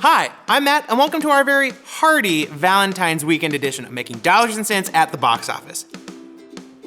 Hi, I'm Matt, and welcome to our very hearty Valentine's weekend edition of Making Dollars and Cents at the Box Office.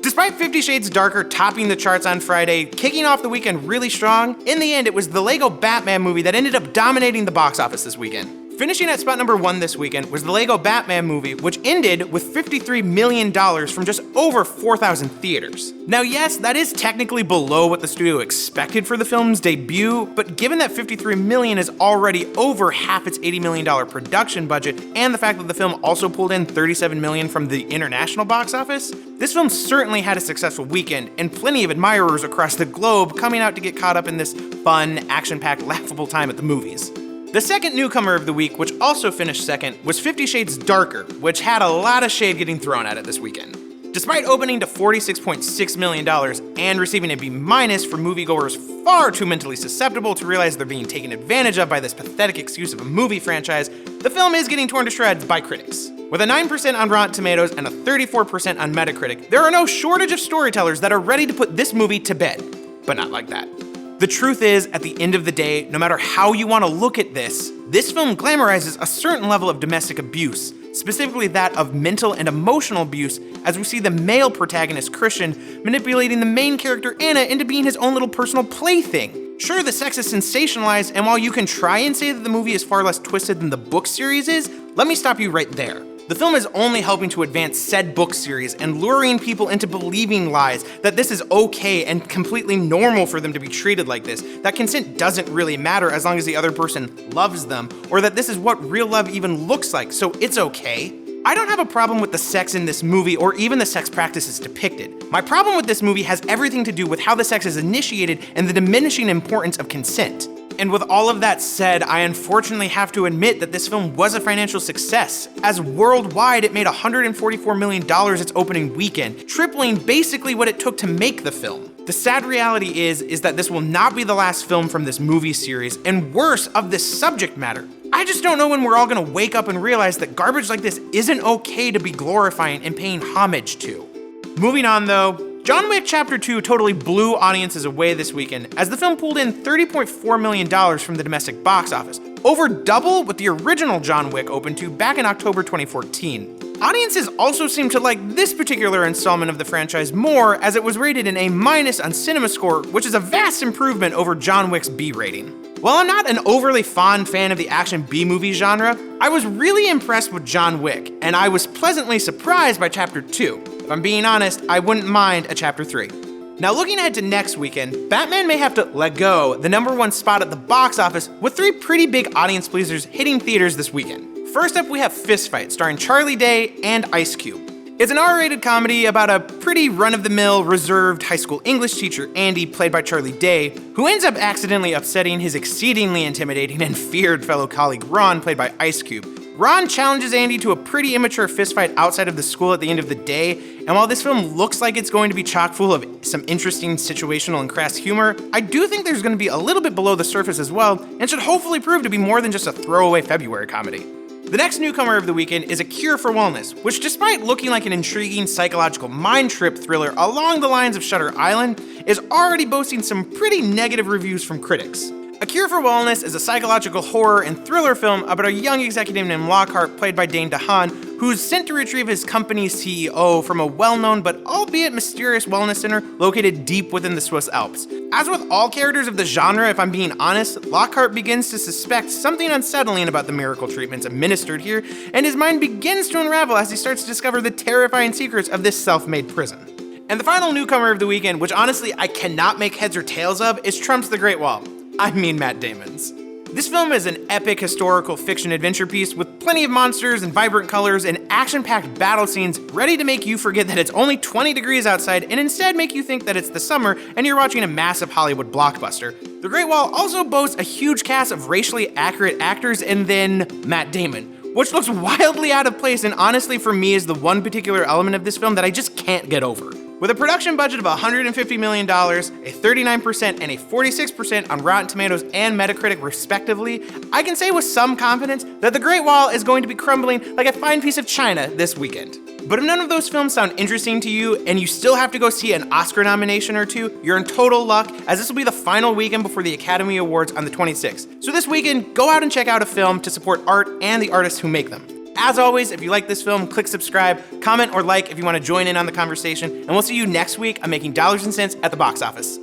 Despite 50 Shades Darker topping the charts on Friday, kicking off the weekend really strong, in the end it was the Lego Batman movie that ended up dominating the box office this weekend. Finishing at spot number 1 this weekend was the Lego Batman movie, which ended with $53 million from just over 4,000 theaters. Now yes, that is technically below what the studio expected for the film's debut, but given that $53 million is already over half its $80 million production budget, and the fact that the film also pulled in $37 million from the international box office, this film certainly had a successful weekend, and plenty of admirers across the globe coming out to get caught up in this fun, action-packed, laughable time at the movies. The second newcomer of the week, which also finished second, was 50 Shades Darker, which had a lot of shade getting thrown at it this weekend. Despite opening to $46.6 million and receiving a B- for moviegoers far too mentally susceptible to realize they're being taken advantage of by this pathetic excuse of a movie franchise, the film is getting torn to shreds by critics. With a 9% on Rotten Tomatoes and a 34% on Metacritic, there are no shortage of storytellers that are ready to put this movie to bed. But not like that. The truth is, at the end of the day, no matter how you want to look at this film glamorizes a certain level of domestic abuse, specifically that of mental and emotional abuse, as we see the male protagonist, Christian, manipulating the main character, Anna, into being his own little personal plaything. Sure, the sex is sensationalized, and while you can try and say that the movie is far less twisted than the book series is, let me stop you right there. The film is only helping to advance said book series and luring people into believing lies that this is okay and completely normal for them to be treated like this, that consent doesn't really matter as long as the other person loves them, or that this is what real love even looks like, so it's okay. I don't have a problem with the sex in this movie or even the sex practices depicted. My problem with this movie has everything to do with how the sex is initiated and the diminishing importance of consent. And with all of that said, I unfortunately have to admit that this film was a financial success, as worldwide it made $144 million its opening weekend, tripling basically what it took to make the film. The sad reality is that this will not be the last film from this movie series, and worse, of this subject matter. I just don't know when we're all gonna wake up and realize that garbage like this isn't okay to be glorifying and paying homage to. Moving on though, John Wick Chapter 2 totally blew audiences away this weekend, as the film pulled in $30.4 million from the domestic box office, over double what the original John Wick opened to back in October 2014. Audiences also seem to like this particular installment of the franchise more, as it was rated an A- on CinemaScore, which is a vast improvement over John Wick's B rating. While I'm not an overly fond fan of the action B-movie genre, I was really impressed with John Wick, and I was pleasantly surprised by Chapter 2. If I'm being honest, I wouldn't mind a Chapter 3. Now looking ahead to next weekend, Batman may have to let go the number 1 spot at the box office with 3 pretty big audience pleasers hitting theaters this weekend. First up, we have Fist Fight, starring Charlie Day and Ice Cube. It's an R-rated comedy about a pretty run-of-the-mill, reserved high school English teacher, Andy, played by Charlie Day, who ends up accidentally upsetting his exceedingly intimidating and feared fellow colleague Ron, played by Ice Cube. Ron challenges Andy to a pretty immature fistfight outside of the school at the end of the day, and while this film looks like it's going to be chock full of some interesting situational and crass humor, I do think there's going to be a little bit below the surface as well, and should hopefully prove to be more than just a throwaway February comedy. The next newcomer of the weekend is A Cure for Wellness, which despite looking like an intriguing psychological mind trip thriller along the lines of Shutter Island, is already boasting some pretty negative reviews from critics. A Cure for Wellness is a psychological horror and thriller film about a young executive named Lockhart, played by Dane DeHaan, who's sent to retrieve his company's CEO from a well-known but albeit mysterious wellness center located deep within the Swiss Alps. As with all characters of the genre, if I'm being honest, Lockhart begins to suspect something unsettling about the miracle treatments administered here, and his mind begins to unravel as he starts to discover the terrifying secrets of this self-made prison. And the final newcomer of the weekend, which honestly I cannot make heads or tails of, is Trump's The Great Wall. I mean Matt Damon's. This film is an epic historical fiction adventure piece with plenty of monsters and vibrant colors and action-packed battle scenes ready to make you forget that it's only 20 degrees outside and instead make you think that it's the summer and you're watching a massive Hollywood blockbuster. The Great Wall also boasts a huge cast of racially accurate actors and then Matt Damon, which looks wildly out of place and honestly for me is the one particular element of this film that I just can't get over. With a production budget of $150 million, a 39% and a 46% on Rotten Tomatoes and Metacritic respectively, I can say with some confidence that The Great Wall is going to be crumbling like a fine piece of china this weekend. But if none of those films sound interesting to you and you still have to go see an Oscar nomination or two, you're in total luck, as this will be the final weekend before the Academy Awards on the 26th. So this weekend, go out and check out a film to support art and the artists who make them. As always, if you like this film, click subscribe, comment or like if you want to join in on the conversation, and we'll see you next week on Making Dollars and Cents at the Box Office.